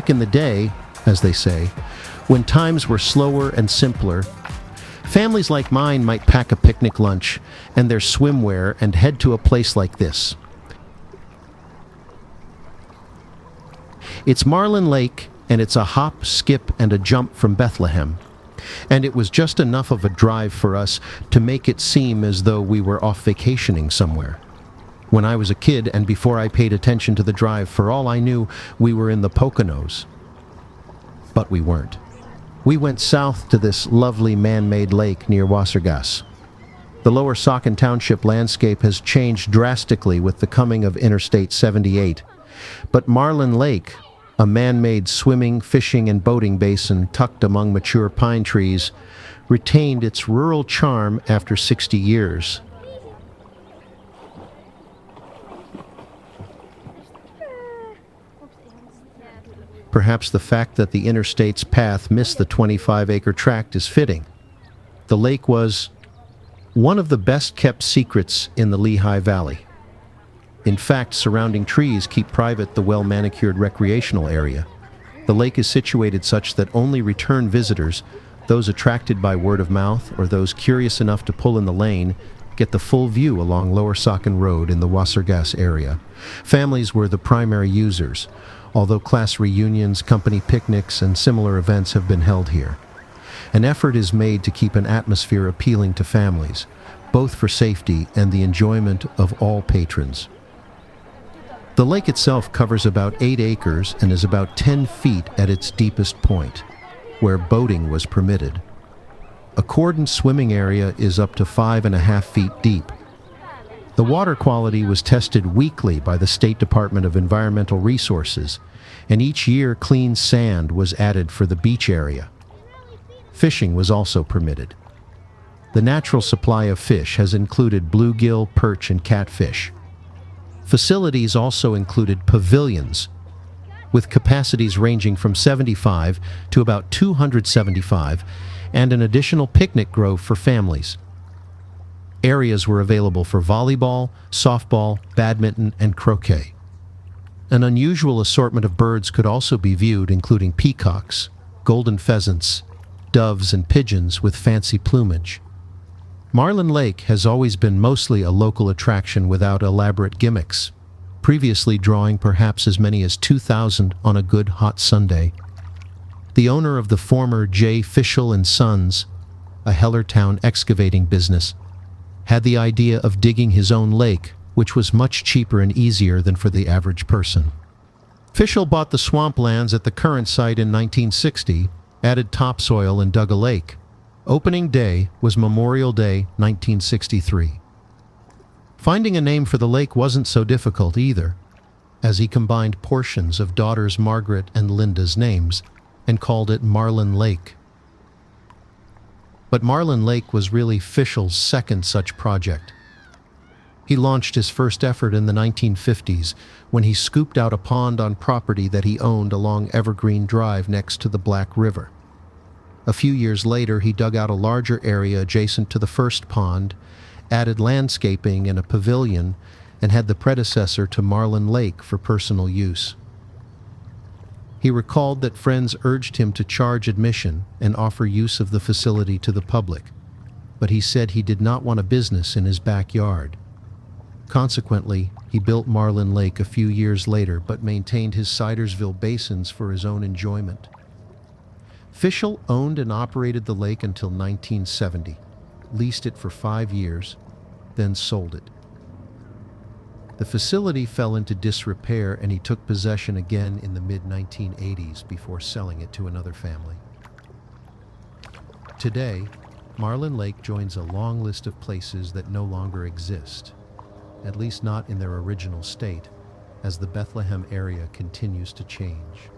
Back in the day, as they say, when times were slower and simpler, families like mine might pack a picnic lunch and their swimwear and head to a place like this. It's Marlin Lake, and it's a hop, skip, and a jump from Bethlehem. And it was just enough of a drive for us to make it seem as though we were off vacationing somewhere. When I was a kid and before I paid attention to the drive, for all I knew, we were in the Poconos. But we weren't. We went south to this lovely man-made lake near Wassergass. The Lower Saken Township landscape has changed drastically with the coming of Interstate 78. But Marlin Lake, a man-made swimming, fishing, and boating basin tucked among mature pine trees, retained its rural charm after 60 years. Perhaps the fact that the interstate's path missed the 25-acre tract is fitting. The lake was one of the best-kept secrets in the Lehigh Valley. In fact, surrounding trees keep private the well-manicured recreational area. The lake is situated such that only return visitors, those attracted by word of mouth or those curious enough to pull in the lane, get the full view along Lower Saken Road in the Wassergass area. Families were the primary users, although class reunions, company picnics, and similar events have been held here. An effort is made to keep an atmosphere appealing to families, both for safety and the enjoyment of all patrons. The lake itself covers about 8 acres and is about 10 feet at its deepest point, where boating was permitted. A cordon swimming area is up to 5.5 feet deep. The water quality was tested weekly by the State Department of Environmental Resources, and each year clean sand was added for the beach area. Fishing was also permitted. The natural supply of fish has included bluegill, perch, and catfish. Facilities also included pavilions, with capacities ranging from 75 to about 275, and an additional picnic grove for families. Areas were available for volleyball, softball, badminton, and croquet. An unusual assortment of birds could also be viewed, including peacocks, golden pheasants, doves, and pigeons with fancy plumage. Marlin Lake has always been mostly a local attraction without elaborate gimmicks, previously drawing perhaps as many as 2,000 on a good hot Sunday. The owner of the former J. Fischel and Sons, a Hellertown excavating business, had the idea of digging his own lake, which was much cheaper and easier than for the average person. Fischel bought the swamplands at the current site in 1960, added topsoil, and dug a lake. Opening day was Memorial Day, 1963. Finding a name for the lake wasn't so difficult either, as he combined portions of daughters Margaret and Linda's names and called it Marlin Lake. But Marlin Lake was really Fischel's second such project. He launched his first effort in the 1950s when he scooped out a pond on property that he owned along Evergreen Drive next to the Black River. A few years later, he dug out a larger area adjacent to the first pond, added landscaping and a pavilion, and had the predecessor to Marlin Lake for personal use. He recalled that friends urged him to charge admission and offer use of the facility to the public, but he said he did not want a business in his backyard. Consequently, he built Marlin Lake a few years later but maintained his Sidersville basins for his own enjoyment. Fischel owned and operated the lake until 1970, leased it for 5 years, then sold it. The facility fell into disrepair and he took possession again in the mid-1980s before selling it to another family. Today, Marlin Lake joins a long list of places that no longer exist, at least not in their original state, as the Bethlehem area continues to change.